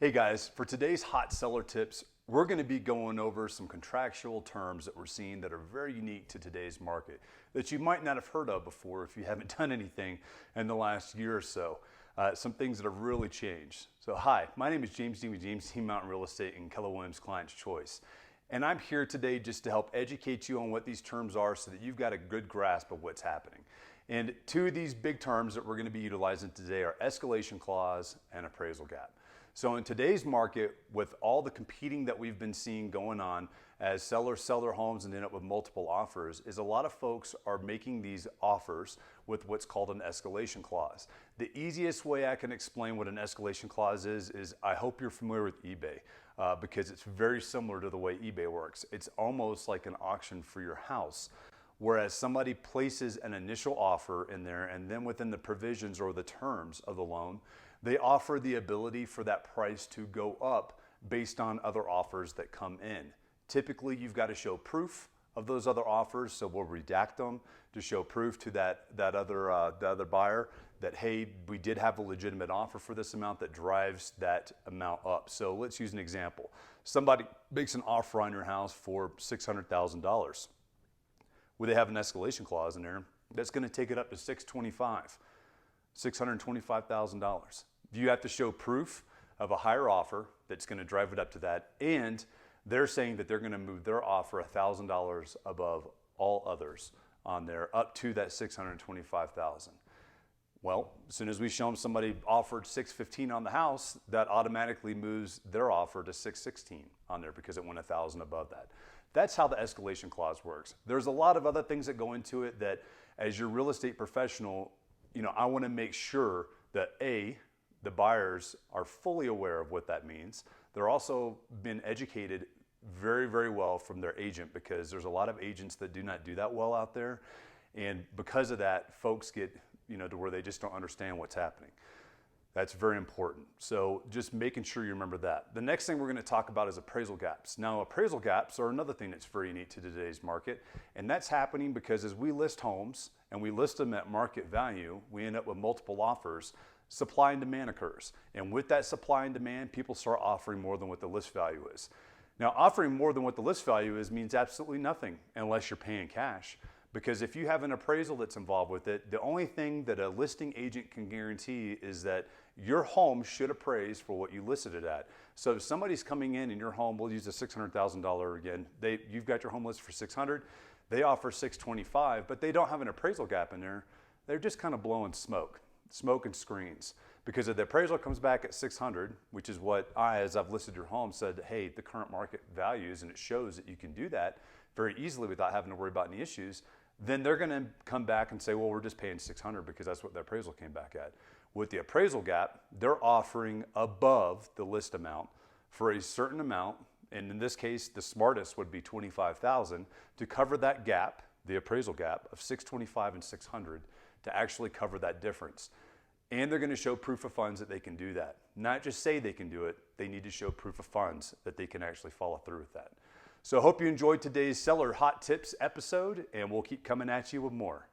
Hey guys, for today's hot seller tips, we're going to be going over some contractual terms that we're seeing that are very unique to today's market that you might not have heard of before if you haven't done anything in the last year or so. Some things that have really changed. So hi, my name is James Dean with James Dean Mountain Real Estate and Keller Williams Client's Choice. And I'm here today just to help educate you on what these terms are so that you've got a good grasp of what's happening. And two of these big terms that we're going to be utilizing today are escalation clause and appraisal gap. So in today's market, with all the competing that we've been seeing going on as sellers sell their homes and end up with multiple offers, is a lot of folks are making these offers with what's called an escalation clause. The easiest way I can explain what an escalation clause is I hope you're familiar with eBay because it's very similar to the way eBay works. It's almost like an auction for your house. Whereas somebody places an initial offer in there, and then within the provisions or the terms of the loan, they offer the ability for that price to go up based on other offers that come in. Typically, you've got to show proof of those other offers, so we'll redact them to show proof to the other buyer that, hey, we did have a legitimate offer for this amount that drives that amount up. So let's use an example. Somebody makes an offer on your house for $600,000. Well, they have an escalation clause in there that's going to take it up to $625,000. You have to show proof of a higher offer that's going to drive it up to that, and they're saying that they're going to move their offer $1,000 above all others on there up to that $625,000. Well, as soon as we show them somebody offered $615,000 on the house, that automatically moves their offer to $616,000 on there because it went $1,000 above that. That's how the escalation clause works. There's a lot of other things that go into it that, as your real estate professional, I want to make sure that A, the buyers are fully aware of what that means. They're also been educated very, very well from their agent, because there's a lot of agents that do not do that well out there. And because of that, folks get, to where they just don't understand what's happening. That's very important. So just making sure you remember that. The next thing we're going to talk about is appraisal gaps. Now, appraisal gaps are another thing that's very unique to today's market. And that's happening because as we list homes and we list them at market value, we end up with multiple offers. Supply and demand occurs. And with that supply and demand, people start offering more than what the list value is. Now, offering more than what the list value is means absolutely nothing unless you're paying cash. Because if you have an appraisal that's involved with it, the only thing that a listing agent can guarantee is that your home should appraise for what you listed it at. So if somebody's coming in and your home, we'll use the $600,000 again, you've got your home listed for $600,000, they offer $625,000, but they don't have an appraisal gap in there. They're just kind of blowing smoke and screens. Because if the appraisal comes back at $600,000, which is what as I've listed your home, said, hey, the current market values, and it shows that you can do that very easily without having to worry about any issues, then they're going to come back and say, well, we're just paying $600,000 because that's what the appraisal came back at. With the appraisal gap, they're offering above the list amount for a certain amount, and in this case, the smartest would be $25,000 to cover that gap, the appraisal gap of $625,000 and $600,000 to actually cover that difference. And they're going to show proof of funds that they can do that. Not just say they can do it, they need to show proof of funds that they can actually follow through with that. So I hope you enjoyed today's Seller Hot Tips episode, and we'll keep coming at you with more.